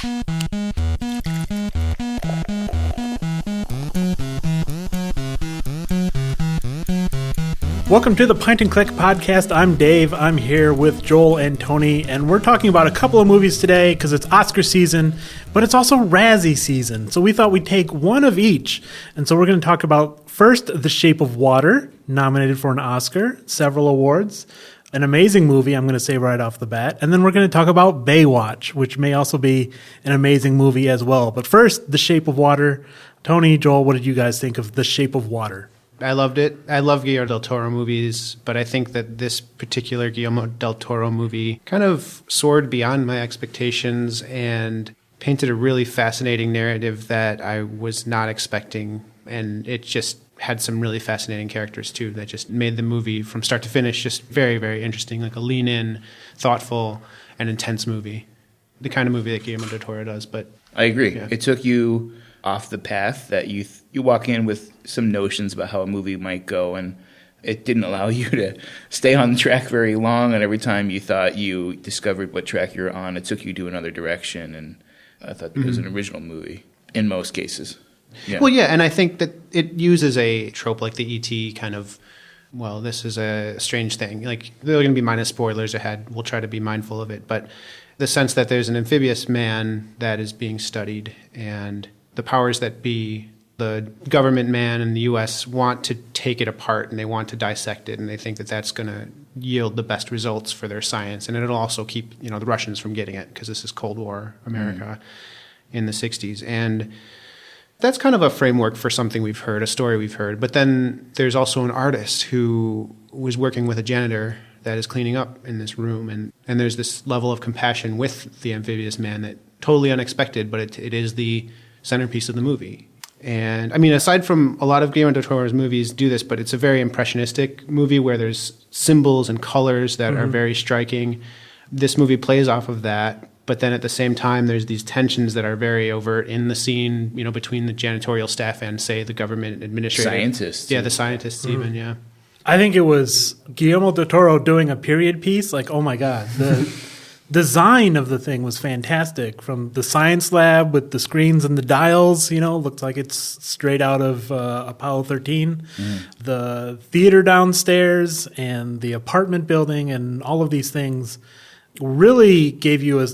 Welcome to the Pint and Click podcast. I'm Dave. I'm here with Joel and Tony, and we're talking about a couple of movies today because it's Oscar season, but it's also Razzie season. So we thought we'd take one of each. And so we're going to talk about first The Shape of Water, nominated for an Oscar, several awards, an amazing movie, I'm going to say right off the bat. And then we're going to talk about Baywatch, which may also be an amazing movie as well. But first, The Shape of Water. Tony, Joel, what did you guys think of The Shape of Water? I loved it. I love Guillermo del Toro movies, but I think that this particular Guillermo del Toro movie kind of soared beyond my expectations and painted a really fascinating narrative that I was not expecting. And it just had some really fascinating characters, too, that just made the movie from start to finish just very, very interesting, like a lean-in, thoughtful, and intense movie. The kind of movie that Guillermo del Toro does. But I agree. Yeah. It took you off the path that you walk in with some notions about how a movie might go, and it didn't allow you to stay on the track very long, and every time you thought you discovered what track you were on, it took you to another direction, and I thought it was an original movie in most cases. Yeah. Well, yeah, and I think that it uses a trope like the E.T. kind of, well, this is a strange thing. Like, there are going to be minor spoilers ahead. We'll try to be mindful of it, but the sense that there's an amphibious man that is being studied, and the powers that be, the government man in the U.S. want to take it apart and they want to dissect it, and they think that that's going to yield the best results for their science, and it'll also keep the Russians from getting it because this is Cold War America in the 60s. And that's kind of a framework for something we've heard, a story we've heard. But then there's also an artist who was working with a janitor that is cleaning up in this room, and there's this level of compassion with the amphibious man that totally unexpected, but it is the centerpiece of the movie. And I mean, aside from a lot of Guillermo del Toro's movies do this, but it's a very impressionistic movie where there's symbols and colors that are very striking. This movie plays off of that, but then at the same time, there's these tensions that are very overt in the scene, between the janitorial staff and, say, the government administrator. Scientists. Yeah, the scientists even, yeah. I think it was Guillermo del Toro doing a period piece. Like, oh my God, the design of the thing was fantastic. From the science lab with the screens and the dials, looked like it's straight out of Apollo 13. The theater downstairs and the apartment building and all of these things really gave you a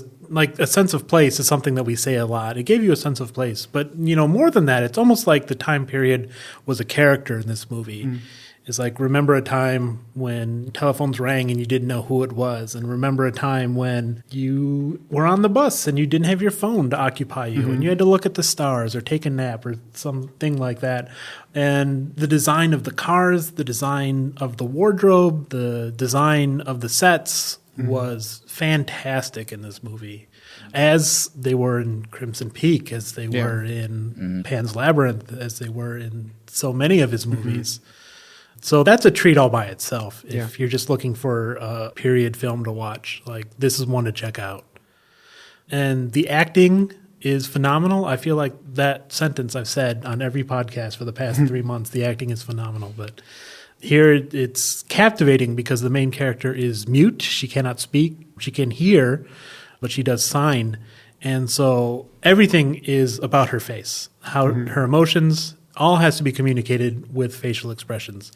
sense of place is something that we say a lot. It gave you a sense of place. But, more than that, it's almost like the time period was a character in this movie. It's like, remember a time when telephones rang and you didn't know who it was. And remember a time when you were on the bus and you didn't have your phone to occupy you. And you had to look at the stars or take a nap or something like that. And the design of the cars, the design of the wardrobe, the design of the sets was fantastic in this movie. As they were in Crimson Peak, as they were in Pan's Labyrinth, as they were in so many of his movies. So that's a treat all by itself. If you're just looking for a period film to watch, like, this is one to check out. And the acting is phenomenal. I feel like that sentence I've said on every podcast for the past 3 months, the acting is phenomenal. But here it's captivating because the main character is mute. She cannot speak. She can hear, but she does sign. And so everything is about her face, how her emotions, all has to be communicated with facial expressions.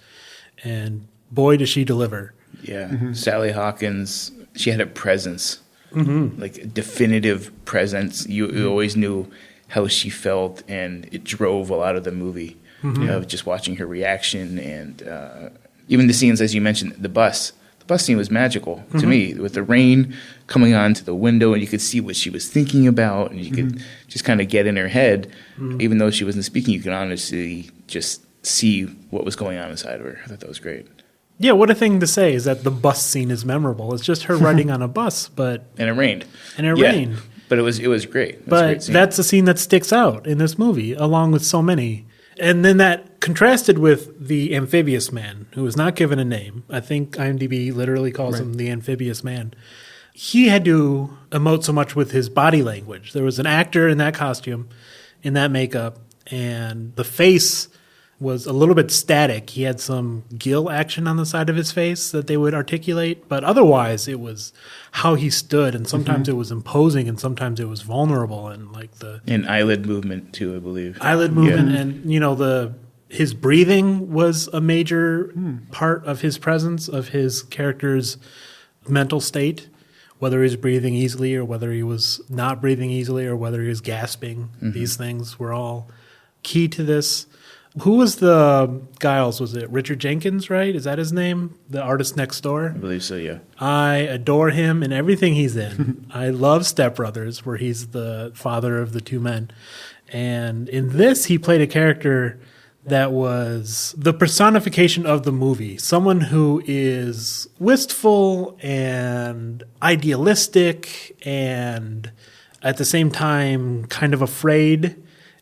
And boy, does she deliver. Yeah. Sally Hawkins, she had a presence, like a definitive presence. You always knew how she felt, and it drove a lot of the movie. Just watching her reaction, and even the scenes, as you mentioned, the bus. The bus scene was magical to me, with the rain coming onto the window, and you could see what she was thinking about, and you could just kind of get in her head. Even though she wasn't speaking, you could honestly just see what was going on inside of her. I thought that was great. Yeah, what a thing to say is that the bus scene is memorable. It's just her riding on a bus, but and it rained. Rained. But it was great. It was but a great scene. That's a scene that sticks out in this movie, along with so many. And then that contrasted with the amphibious man, who was not given a name. I think IMDb literally calls him the amphibious man. He had to emote so much with his body language. There was an actor in that costume, in that makeup, and the face was a little bit static. He had some gill action on the side of his face that they would articulate, but otherwise it was how he stood, and sometimes it was imposing and sometimes it was vulnerable, and like the And eyelid movement too, I believe. eyelid movement and his breathing was a major part of his presence, of his character's mental state, whether he was breathing easily or whether he was not breathing easily or whether he was gasping. These things were all key to this. Who was the Giles? Was it Richard Jenkins, right? Is that his name? The artist next door? I believe so, yeah. I adore him in everything he's in. I love Step Brothers, where he's the father of the two men. And in this, he played a character that was the personification of the movie. Someone who is wistful and idealistic and at the same time kind of afraid,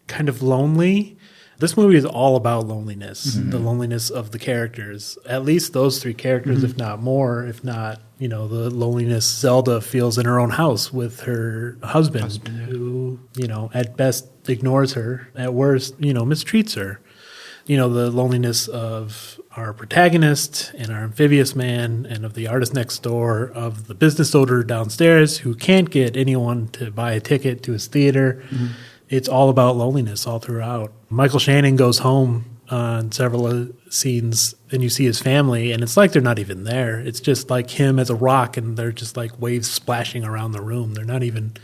kind of lonely. This movie is all about loneliness, the loneliness of the characters. At least those three characters, if not more, if not, the loneliness Zelda feels in her own house with her husband. Who, at best ignores her, at worst, mistreats her. The loneliness of our protagonist and our amphibious man and of the artist next door, of the business owner downstairs who can't get anyone to buy a ticket to his theater. It's all about loneliness all throughout. Michael Shannon goes home on several scenes and you see his family and it's like they're not even there. It's just like him as a rock and they're just like waves splashing around the room. They're not even,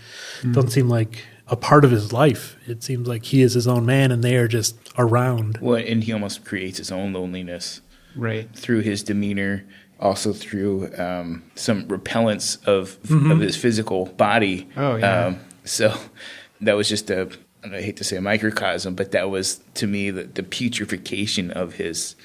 don't seem like a part of his life. It seems like he is his own man and they are just around. Well, and he almost creates his own loneliness, right, through his demeanor, also through some repellence of his physical body. Oh yeah. So that was just I hate to say a microcosm, but that was to me the putrefaction of his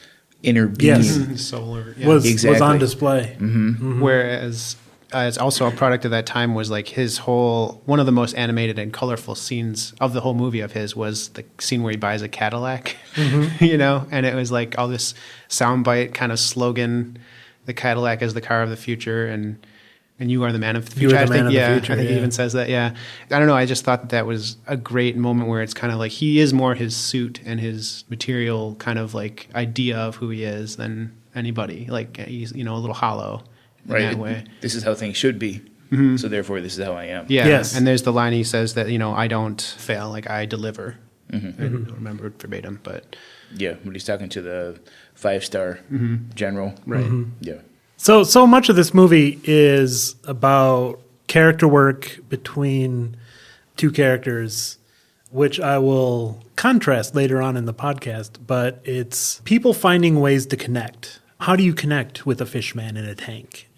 inner being. Yes. Solar, was on display. Whereas it's also a product of that time was like one of the most animated and colorful scenes of the whole movie of his was the scene where he buys a Cadillac, and it was like all this soundbite kind of slogan, the Cadillac is the car of the future, and you are the man of the future. I think he even says that. Yeah, I don't know. I just thought that was a great moment where it's kind of like he is more his suit and his material kind of like idea of who he is than anybody. Like he's a little hollow. Right. In that way. This is how things should be. So therefore, this is how I am. Yeah. Yes. And there's the line he says that, I don't fail, like I deliver. I don't remember it verbatim, but. Yeah, when he's talking to the 5-star general. Right. Yeah. So much of this movie is about character work between two characters, which I will contrast later on in the podcast, but it's people finding ways to connect. How do you connect with a fish man in a tank,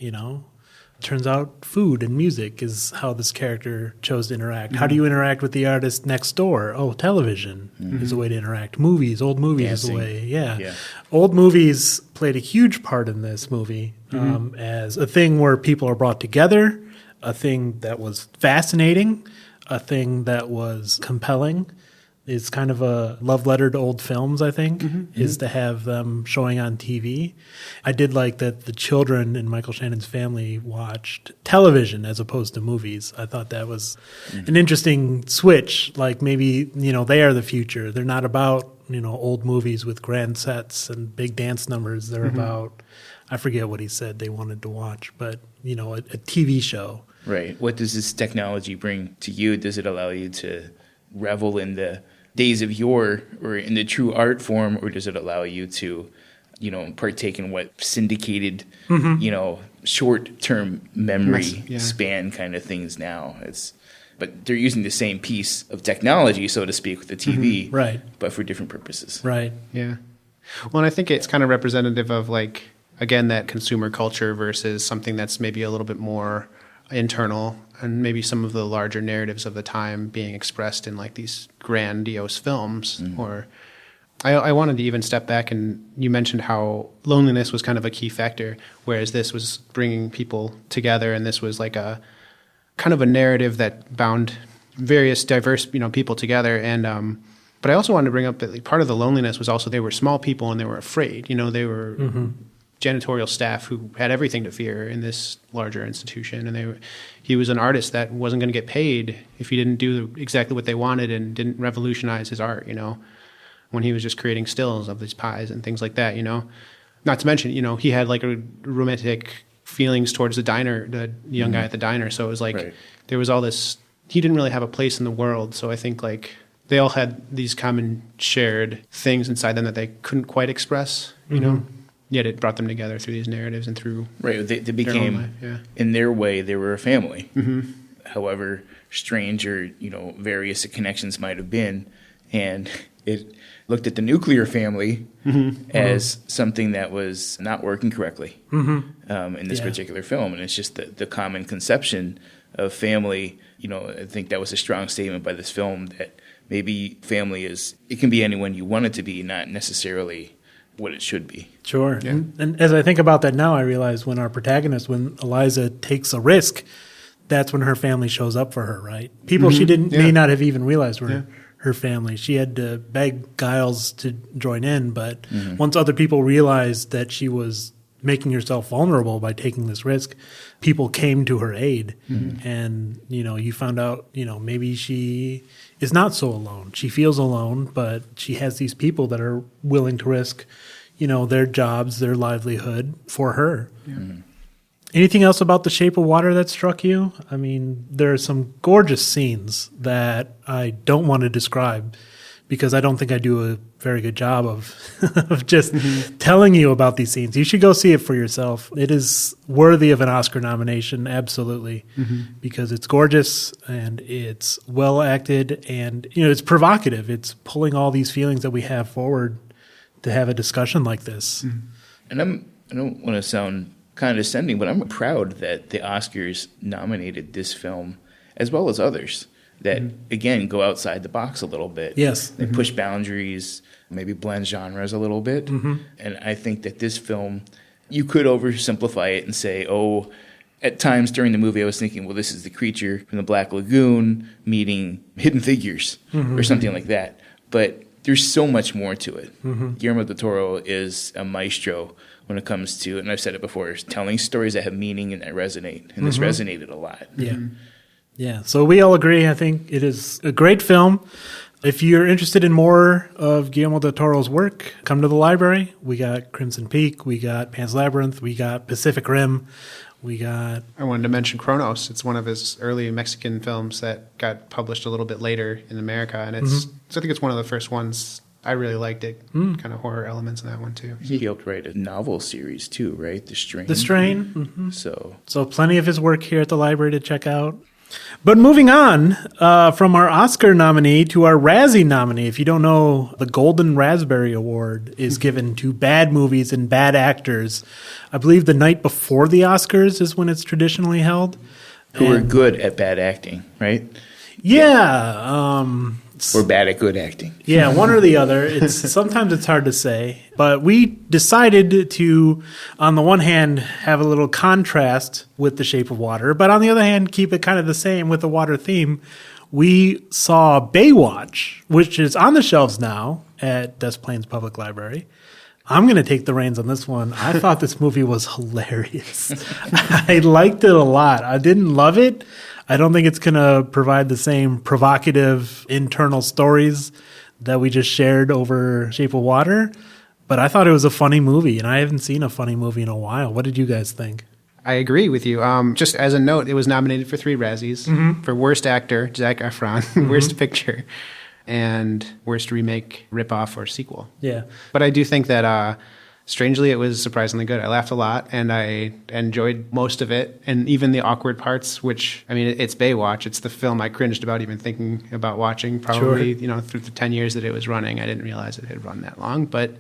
Turns out food and music is how this character chose to interact. How do you interact with the artist next door? Oh, television is a way to interact. Movies, old movies Dancing. is a way. Yeah. Yeah. Old movies played a huge part in this movie as a thing where people are brought together, a thing that was fascinating, a thing that was compelling. It's kind of a love letter to old films, I think, is to have them showing on TV. I did like that the children in Michael Shannon's family watched television as opposed to movies. I thought that was an interesting switch. Like maybe, they are the future. They're not about, old movies with grand sets and big dance numbers. They're about, I forget what he said they wanted to watch, but, a TV show. Right. What does this technology bring to you? Does it allow you to revel in the days of yore or in the true art form, or does it allow you to, partake in what syndicated, short-term memory span kind of things now? But they're using the same piece of technology, so to speak, with the TV, right? But for different purposes. Right. Yeah. Well, and I think it's kind of representative of like, again, that consumer culture versus something that's maybe a little bit more internal, and maybe some of the larger narratives of the time being expressed in like these grandiose films. Or I wanted to even step back, and you mentioned how loneliness was kind of a key factor, whereas this was bringing people together, and this was like a kind of a narrative that bound various diverse people together. And but I also wanted to bring up that like, part of the loneliness was also they were small people and they were afraid. They were janitorial staff who had everything to fear in this larger institution, and he was an artist that wasn't going to get paid if he didn't do exactly what they wanted and didn't revolutionize his art. when he was just creating stills of these pies and things like that, Not to mention, he had like a romantic feelings towards the young guy at the diner. So it was like there was all this, he didn't really have a place in the world. So I think like they all had these common shared things inside them that they couldn't quite express, Yet it brought them together through these narratives and through they became, in their way, they were a family. Mm-hmm. However strange or, various connections might have been. And it looked at the nuclear family as something that was not working correctly in this particular film. And it's just the common conception of family. I think that was a strong statement by this film that maybe family it can be anyone you want it to be, not necessarily what it should be. Sure. Yeah. And as I think about that now, I realize when when Eliza takes a risk, that's when her family shows up for her, right? People she may not have even realized were her family. She had to beg Giles to join in, but once other people realized that she was making herself vulnerable by taking this risk, people came to her aid. And, you found out, maybe she is not so alone. She feels alone, but she has these people that are willing to risk, their jobs, their livelihood for her. Yeah. Anything else about The Shape of Water that struck you? I mean, there are some gorgeous scenes that I don't want to describe because I don't think I do a very good job of just telling you about these scenes. You should go see it for yourself. It is worthy of an Oscar nomination, absolutely, because it's gorgeous and it's well acted and it's provocative. It's pulling all these feelings that we have forward to have a discussion like this. And I don't want to sound condescending, but I'm proud that the Oscars nominated this film as well as others that, again, go outside the box a little bit. Yes. They push boundaries, maybe blend genres a little bit. And I think that this film, you could oversimplify it and say, at times during the movie I was thinking, well, this is the creature from the Black Lagoon meeting Hidden Figures or something like that. But there's so much more to it. Guillermo del Toro is a maestro when it comes to, and I've said it before, telling stories that have meaning and that resonate. And this resonated a lot. Yeah. Yeah. So we all agree. I think it is a great film. If you're interested in more of Guillermo del Toro's work, come to the library. We got Crimson Peak. We got Pan's Labyrinth. We got Pacific Rim. I wanted to mention Kronos. It's one of his early Mexican films that got published a little bit later in America. And I think it's one of the first ones. I really liked it. Kind of horror elements in that one, too. He helped write a novel series, too, right? The Strain. The Strain. So plenty of his work here at the library to check out. But moving on from our Oscar nominee to our Razzie nominee. If you don't know, the Golden Raspberry Award is given to bad movies and bad actors. I believe the night before the Oscars is when it's traditionally held. Who are good at bad acting, right? Yeah. Or bad at good acting. Yeah, one or the other. Sometimes it's hard to say. But we decided to, on the one hand, have a little contrast with The Shape of Water, but on the other hand, keep it kind of the same with the water theme. We saw Baywatch, which is on the shelves now at Des Plaines Public Library. I'm going to take the reins on this one. I thought this movie was hilarious. I liked it a lot. I didn't love it. I don't think it's going to provide the same provocative internal stories that we just shared over Shape of Water, but I thought it was a funny movie, and I haven't seen a funny movie in a while. What did you guys think? I agree with you. Just as a note, it was nominated for 3 Razzies. For Worst Actor, Zac Efron, Worst Picture, and Worst Remake, Ripoff, or Sequel. Yeah. But I do think that... strangely, it was surprisingly good. I laughed a lot, and I enjoyed most of it, and even the awkward parts, which, I mean, it's Baywatch. It's the film I cringed about even thinking about watching, probably, through the 10 years that it was running. I didn't realize it had run that long, but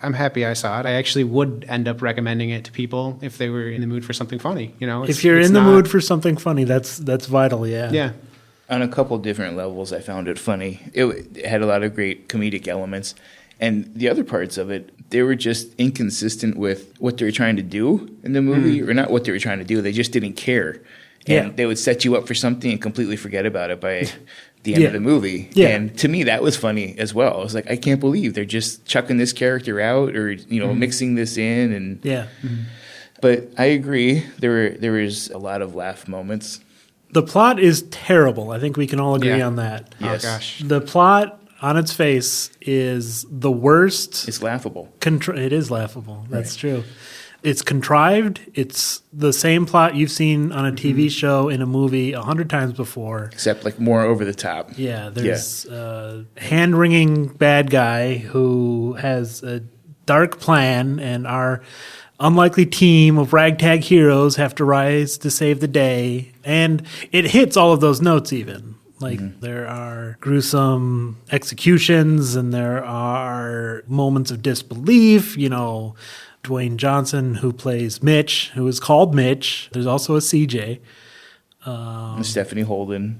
I'm happy I saw it. I actually would end up recommending it to people if they were in the mood for something funny. If you're in the mood for something funny, that's vital, yeah. Yeah. On a couple different levels, I found it funny. It had a lot of great comedic elements. And the other parts of it, they were just inconsistent with what they were trying to do in the movie, or not what they were trying to do. They just didn't care. And they would set you up for something and completely forget about it by the end of the movie. Yeah. And to me, that was funny as well. I was like, I can't believe they're just chucking this character out or, mixing this in. And But I agree. There was a lot of laugh moments. The plot is terrible. I think we can all agree on that. Yes. Oh, gosh. The plot... on its face is the worst. It's laughable. It is laughable. That's true. It's contrived. It's the same plot you've seen on a TV show in a movie 100 times before. Except like more over the top. Yeah, there's a hand-wringing bad guy who has a dark plan, and our unlikely team of ragtag heroes have to rise to save the day. And it hits all of those notes even. Like there are gruesome executions and there are moments of disbelief, Dwayne Johnson, who plays Mitch, who is called Mitch. There's also a CJ. Stephanie Holden.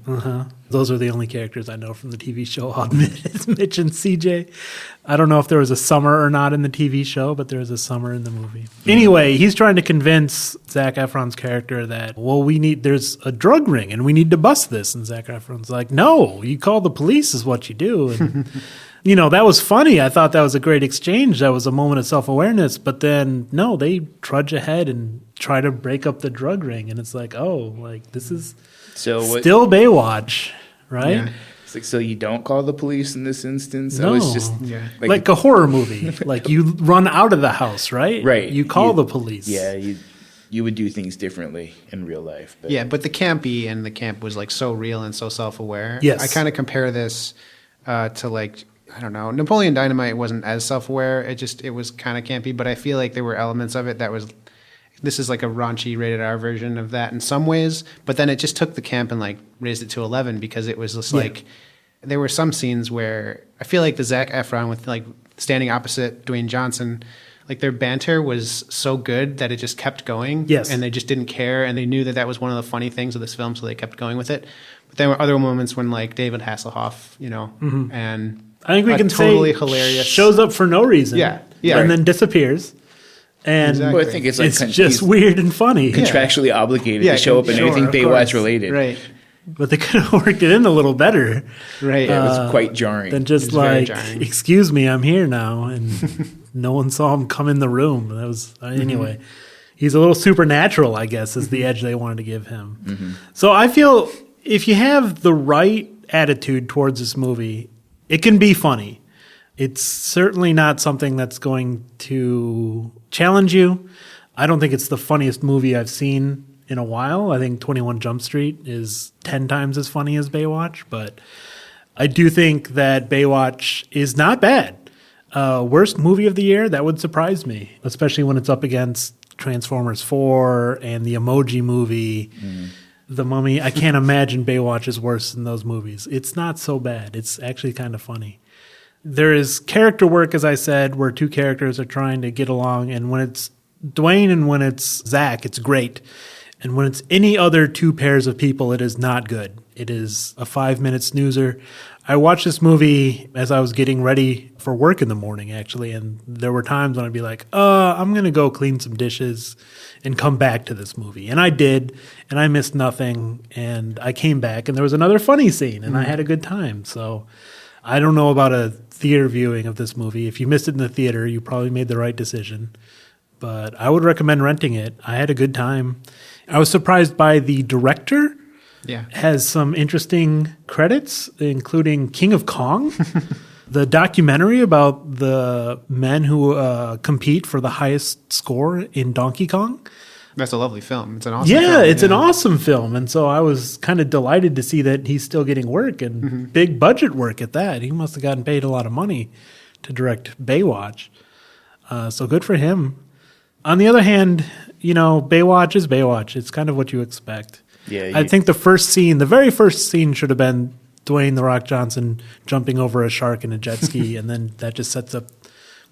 Those are the only characters I know from the TV show. I'll admit it's Mitch and CJ. I don't know if there was a Summer or not in the TV show, but there was a Summer in the movie. Anyway, he's trying to convince Zac Efron's character that, there's a drug ring and we need to bust this. And Zac Efron's like, no, you call the police is what you do. And that was funny. I thought that was a great exchange. That was a moment of self-awareness. But then, no, they trudge ahead and try to break up the drug ring. And it's like, this is still Baywatch, right? Yeah. It's like, so you don't call the police in this instance? No. I was just like a horror movie. Like you run out of the house, right? Right. You call the police. Yeah, you would do things differently in real life. But. Yeah, but the campy and the camp was like so real and so self-aware. Yes. I kind of compare this to like, I don't know, Napoleon Dynamite wasn't as self-aware. It was kind of campy, but I feel like there were elements of it this is like a raunchy rated R version of that in some ways, but then it just took the camp and like raised it to 11 because it was just like, there were some scenes where I feel like the Zac Efron with like standing opposite Dwayne Johnson, like their banter was so good that it just kept going. Yes. And they just didn't care. And they knew that was one of the funny things of this film. So they kept going with it. But there were other moments when like David Hasselhoff, and I think we can totally say hilarious shows up for no reason. Yeah. And then disappears. And Exactly. Well, I think it's like it's just weird and funny. contractually obligated to show up in anything of Baywatch course. related. Right. But they could have worked it in a little better. Right. It was quite jarring. Than just very like, jarring. excuse me, I'm here now. And no one saw him come in the room. That was, anyway. He's a little supernatural, I guess, is the edge they wanted to give him. So I feel if you have the right attitude towards this movie, it can be funny. It's certainly not something that's going to challenge you. I don't think it's the funniest movie I've seen in a while. I think 21 Jump Street is 10 times as funny as Baywatch, but I do think that Baywatch is not bad. Worst movie of the year, that would surprise me, especially when it's up against Transformers 4 and the Emoji Movie, The Mummy. I can't imagine Baywatch is worse than those movies. It's not so bad. It's actually kind of funny. There is character work, as I said, where two characters are trying to get along, and when it's Dwayne and when it's Zach, it's great. And when it's any other two pairs of people, it is not good. It is a 5-minute snoozer. I watched this movie as I was getting ready for work in the morning, actually, and there were times when I'd be like, I'm going to go clean some dishes and come back to this movie. And I did, and I missed nothing, and I came back, and there was another funny scene, and I had a good time. So I don't know about a theater viewing of this movie. If you missed it in the theater, you probably made the right decision. But I would recommend renting it. I had a good time. I was surprised by the director. Yeah. Has some interesting credits, including King of Kong, the documentary about the men who compete for the highest score in Donkey Kong. That's a lovely film. It's an awesome film. Yeah, it's an awesome film. And so I was kind of delighted to see that he's still getting work and big budget work at that. He must have gotten paid a lot of money to direct Baywatch. So good for him. On the other hand, Baywatch is Baywatch. It's kind of what you expect. Yeah, I think the very first scene should have been Dwayne "The Rock" Johnson jumping over a shark in a jet ski, and then that just sets up.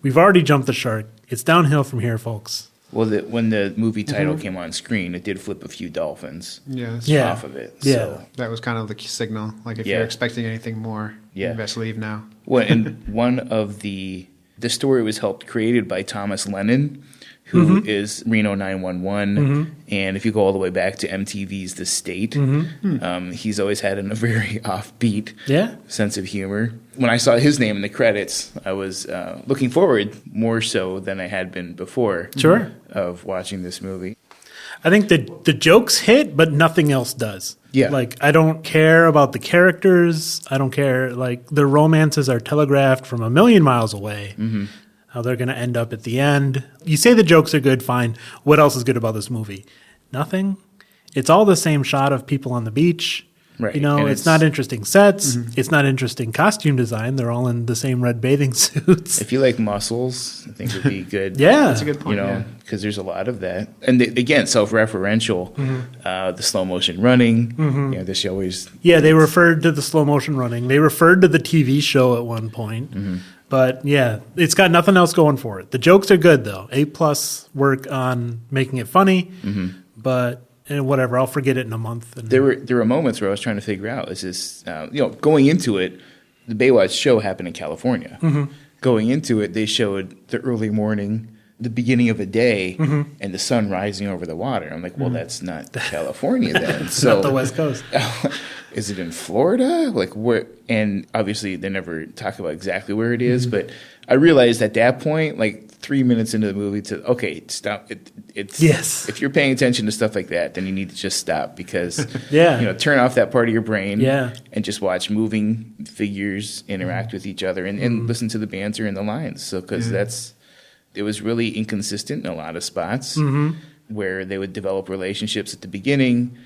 We've already jumped the shark. It's downhill from here, folks. Well, when the movie title came on screen, it did flip a few dolphins off of it. Yeah. So. That was kind of the signal. Like if you're expecting anything more, you best leave now. Well, and one of the story was helped created by Thomas Lennon, who is Reno 911. And if you go all the way back to MTV's The State, he's always had a very offbeat sense of humor. When I saw his name in the credits, I was looking forward more so than I had been before of watching this movie. I think the jokes hit, but nothing else does. Yeah. Like, I don't care about the characters. I don't care. Like, their romances are telegraphed from a million miles away. Mm-hmm. How they're going to end up at the end. You say the jokes are good, fine. What else is good about this movie? Nothing. It's all the same shot of people on the beach. Right. You know, And it's not interesting sets. Mm-hmm. It's not interesting costume design. They're all in the same red bathing suits. If you like muscles, I think it would be good. Yeah. That's a good point. You know, because there's a lot of that. And again, self-referential. Mm-hmm. The slow motion running. Mm-hmm. You know, this always. Yeah, they referred to the slow motion running. They referred to the TV show at one point. Mm-hmm. But yeah, it's got nothing else going for it. The jokes are good though. A+ work on making it funny. Mm-hmm. But and whatever, I'll forget it in a month. And there were moments where I was trying to figure out, is this, going into it, the Baywatch show happened in California. Mm-hmm. Going into it, they showed the early morning, the beginning of a day, and the sun rising over the water. I'm like, well, that's not California then. It's not the West Coast. Is it in Florida? Like where? And obviously, they never talk about exactly where it is. But I realized at that point, like 3 minutes into the movie, stop. It's yes. If you're paying attention to stuff like that, then you need to just stop because yeah. Turn off that part of your brain. Yeah. And just watch moving figures interact with each other and listen to the banter and the lines. So because it was really inconsistent in a lot of spots where they would develop relationships at the beginning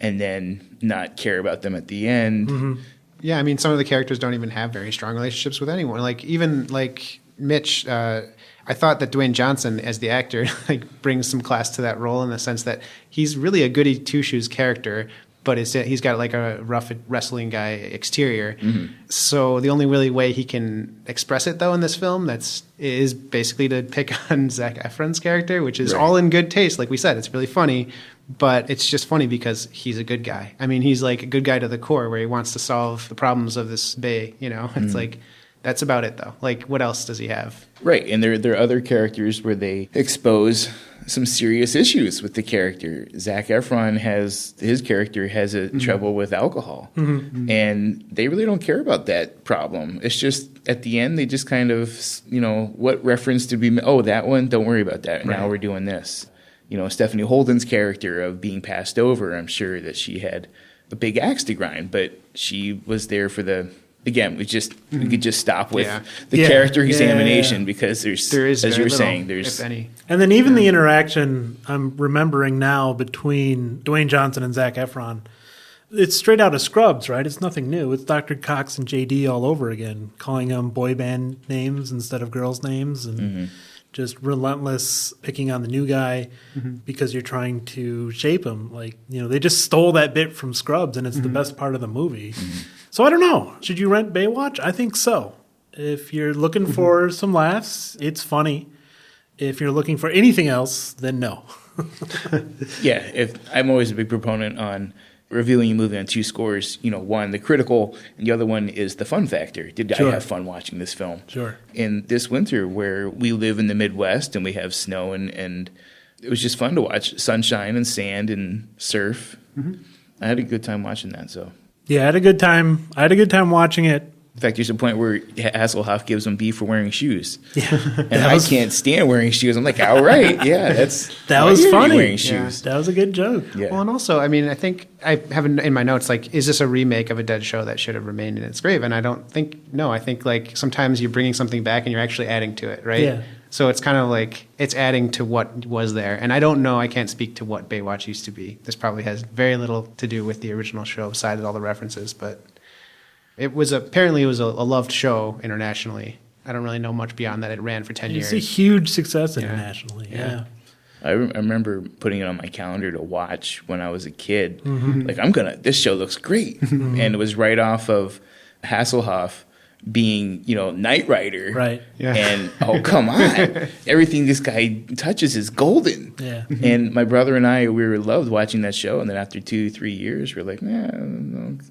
and then not care about them at the end. Mm-hmm. Yeah, I mean, some of the characters don't even have very strong relationships with anyone. Like, even, like, Mitch, I thought that Dwayne Johnson, as the actor, like, brings some class to that role in the sense that he's really a goody two-shoes character, but he's got, like, a rough wrestling guy exterior. Mm-hmm. So the only really way he can express it, though, in this film is basically to pick on Zac Efron's character, which is all in good taste. Like we said, it's really funny. But it's just funny because he's a good guy. I mean, he's like a good guy to the core where he wants to solve the problems of this bay, It's like, that's about it, though. Like, what else does he have? Right, and there are other characters where they expose some serious issues with the character. Zac Efron his character has a trouble with alcohol, and they really don't care about that problem. It's just, at the end, they just kind of, what reference did we, that one, don't worry about that, now we're doing this. Stephanie Holden's character of being passed over, I'm sure that she had a big axe to grind, but she was there for again, we could just stop with the character examination because there is, as you were saying, there's if any. And then even the interaction I'm remembering now between Dwayne Johnson and Zac Efron, it's straight out of Scrubs, right? It's nothing new. It's Dr. Cox and JD all over again, calling them boy band names instead of girls' names and just relentless picking on the new guy because you're trying to shape him. Like, they just stole that bit from Scrubs, and it's the best part of the movie. So I don't know. Should you rent Baywatch? I think so. If you're looking for some laughs, it's funny. If you're looking for anything else, then no. Yeah, I'm always a big proponent on reviewing a movie on two scores. One, the critical, and the other one is the fun factor. Did I have fun watching this film? Sure. In this winter where we live in the Midwest and we have snow and it was just fun to watch sunshine and sand and surf. I had a good time watching that. So yeah, I had a good time. Watching it. In fact, there's a point where Hasselhoff gives him beef for wearing shoes. Yeah, and I can't stand wearing shoes. I'm like, all right, yeah, that was funny. Wearing shoes. That was a good joke. Yeah. Well, and also, I mean, I think I have in my notes, like, is this a remake of a dead show that should have remained in its grave? And I don't think, no, I think, like, sometimes you're bringing something back and you're actually adding to it, right? Yeah. So it's kind of like it's adding to what was there. And I don't know, I can't speak to what Baywatch used to be. This probably has very little to do with the original show, besides all the references, but it was a loved show internationally. I don't really know much beyond that. It ran for 10 years. It's a huge success internationally. Yeah. I remember putting it on my calendar to watch when I was a kid. Like, this show looks great. And it was right off of Hasselhoff being, Knight Rider. Right. Yeah. And, oh, come on. Everything this guy touches is golden. Yeah. And my brother and I, we loved watching that show. And then after 2-3 years, we're like,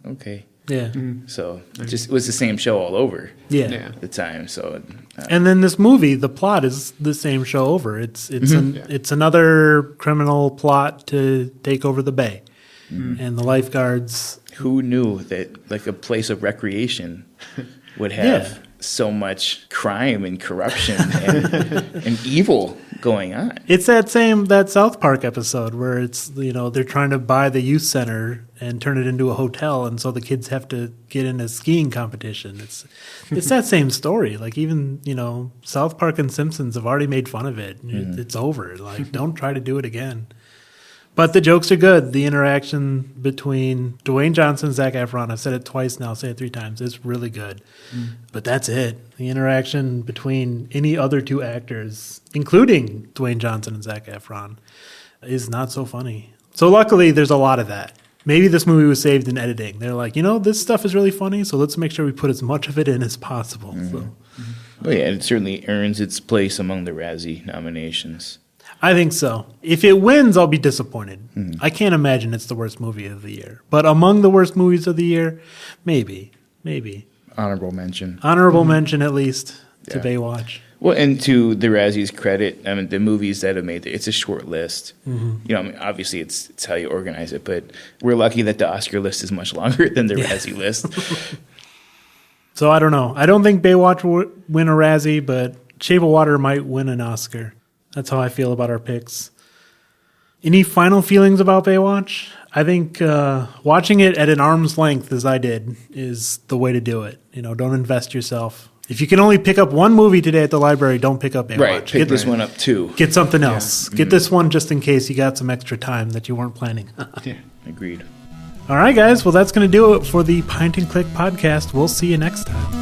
okay. Yeah. So it was the same show all over. Yeah. At the time. So. And then this movie, the plot is the same show over. It's another criminal plot to take over the bay, and the lifeguards. Who knew that like a place of recreation would have so much crime and corruption and evil going on. It's that South Park episode where it's, they're trying to buy the youth center and turn it into a hotel, and so the kids have to get in a skiing competition. It's that same story. Like, even, South Park and Simpsons have already made fun of it. It's over. Like, don't try to do it again. But the jokes are good. The interaction between Dwayne Johnson and Zac Efron, I've said it twice now, I'll say it 3 times, it's really good. But that's it. The interaction between any other 2 actors, including Dwayne Johnson and Zac Efron, is not so funny. So luckily, there's a lot of that. Maybe this movie was saved in editing. They're like, this stuff is really funny, so let's make sure we put as much of it in as possible. So. Well, yeah, it certainly earns its place among the Razzie nominations. I think so. If it wins, I'll be disappointed. I can't imagine it's the worst movie of the year. But among the worst movies of the year, maybe. Honorable mention. Honorable mention, at least, to Baywatch. Well, and to the Razzies' credit, I mean, the movies that have made it, it's a short list. Obviously it's how you organize it, but we're lucky that the Oscar list is much longer than the Razzie list. So I don't know. I don't think Baywatch will win a Razzie, but Shape of Water might win an Oscar. That's how I feel about our picks. Any final feelings about Baywatch? I think watching it at an arm's length, as I did, is the way to do it. Don't invest yourself. If you can only pick up one movie today at the library, don't pick up Baywatch. Right, pick this one up too. Get something else. Get this one just in case you got some extra time that you weren't planning. Agreed. All right, guys. Well, that's going to do it for the Pint and Click podcast. We'll see you next time.